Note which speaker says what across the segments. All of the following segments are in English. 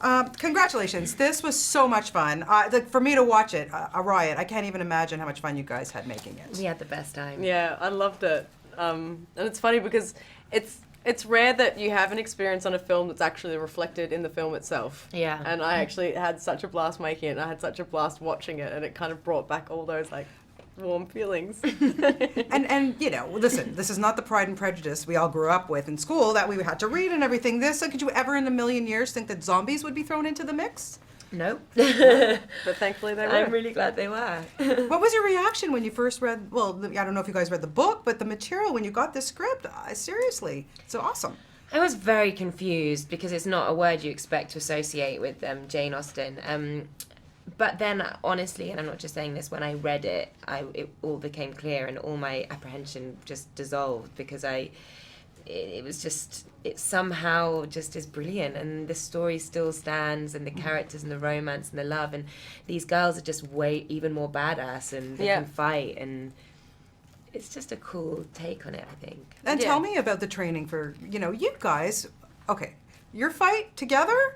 Speaker 1: Congratulations. This was so much fun. For me to watch it, a riot. I can't even imagine how much fun you guys had making it.
Speaker 2: We had the best time.
Speaker 3: Yeah, I loved it. And it's funny because it's rare that you have an experience on a film that's actually reflected in the film itself.
Speaker 2: Yeah.
Speaker 3: And I actually had such a blast making it, and I had such a blast watching it, and it kind of brought back all those, like, warm feelings.
Speaker 1: and you know, listen, this is not the Pride and Prejudice we all grew up with in school that we had to read and everything. Could you ever in a million years think that zombies would be thrown into the mix?
Speaker 2: Nope.
Speaker 3: But thankfully they were.
Speaker 2: I'm really glad they were.
Speaker 1: What was your reaction when you first read, well, I don't know if you guys read the book, but the material when you got the script? Seriously, it's awesome.
Speaker 2: I was very confused because it's not a word you expect to associate with Jane Austen. But then, honestly, and I'm not just saying this, when I read it, it all became clear and all my apprehension just dissolved because it somehow just is brilliant, and the story still stands, and the characters and the romance and the love, and these girls are just way even more badass, and they can fight, and it's just a cool take on it, I think.
Speaker 1: And tell me about the training for, you guys, okay, your fight together?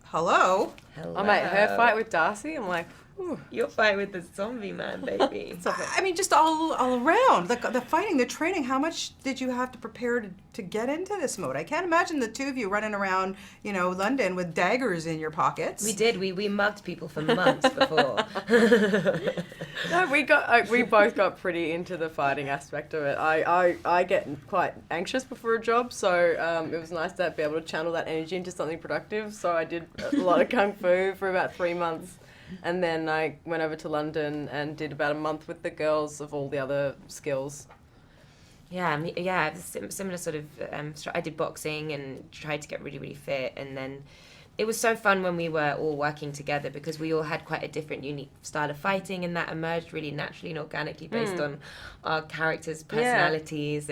Speaker 1: Hello.
Speaker 3: I made her fight with Darcy. I'm like, ooh.
Speaker 2: Your fight with the zombie man, baby.
Speaker 1: I mean, just all around, the fighting, the training, how much did you have to prepare to get into this mode? I can't imagine the two of you running around, London with daggers in your pockets.
Speaker 2: We did. We mugged people for months before.
Speaker 3: No, we both got pretty into the fighting aspect of it. I get quite anxious before a job, so it was nice to be able to channel that energy into something productive. So I did a lot of kung fu for about 3 months. And then I went over to London and did about a month with the girls of all the other skills.
Speaker 2: Yeah, similar sort of. I did boxing and tried to get really, really fit, and then it was so fun when we were all working together because we all had quite a different, unique style of fighting, and that emerged really naturally and organically based on our characters' personalities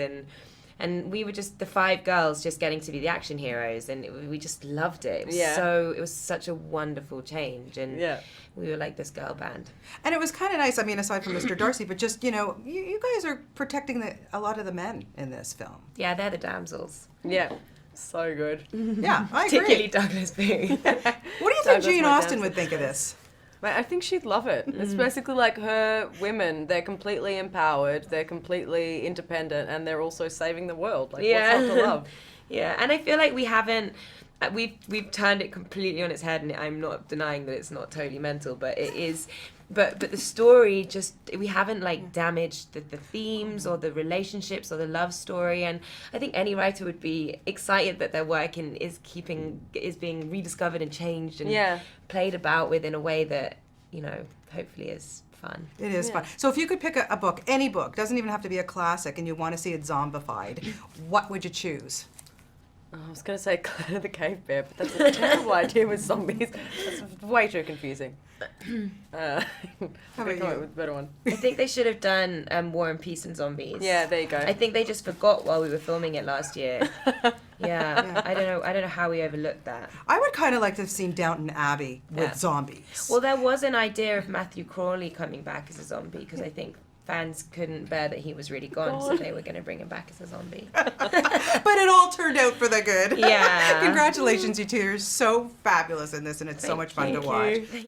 Speaker 2: and we were just the 5 girls just getting to be the action heroes, and we just loved it. It was such a wonderful change, and we were like this girl band. And
Speaker 1: it was kind of nice, I mean, aside from Mr. Darcy, but just, you guys are protecting a lot of the men in this film.
Speaker 2: Yeah, they're the damsels.
Speaker 3: Yeah, so good.
Speaker 1: Yeah, I agree.
Speaker 2: Particularly Douglas B.
Speaker 1: What do you think Jane Austen would think of this?
Speaker 3: I think she'd love it. It's basically like her women. They're completely empowered. They're completely independent, and they're also saving the world. Like, what's not to love?
Speaker 2: Yeah, and I feel like we haven't. We've turned it completely on its head, and I'm not denying that it's not totally mental, but it is. But the story we haven't damaged the themes or the relationships or the love story, and I think any writer would be excited that their work is being rediscovered and changed and played about with in a way that hopefully is fun.
Speaker 1: It is fun. So if you could pick a book, any book, doesn't even have to be a classic, and you want to see it zombified, what would you choose?
Speaker 3: I was going to say Clan the Cave Bear, but that's a terrible idea with zombies. That's way too confusing.
Speaker 1: How about you?
Speaker 3: With a better one.
Speaker 2: I think they should have done War and Peace and Zombies.
Speaker 3: Yeah, there you go.
Speaker 2: I think they just forgot while we were filming it last year. Yeah. I don't know how we overlooked that.
Speaker 1: I would kind of like to have seen Downton Abbey with zombies.
Speaker 2: Well, there was an idea of Matthew Crawley coming back as a zombie because I think fans couldn't bear that he was really gone, so they were going to bring him back as a zombie.
Speaker 1: But it all turned out for the good.
Speaker 2: Yeah.
Speaker 1: Congratulations, you two. You're so fabulous in this, and it's so much fun to watch.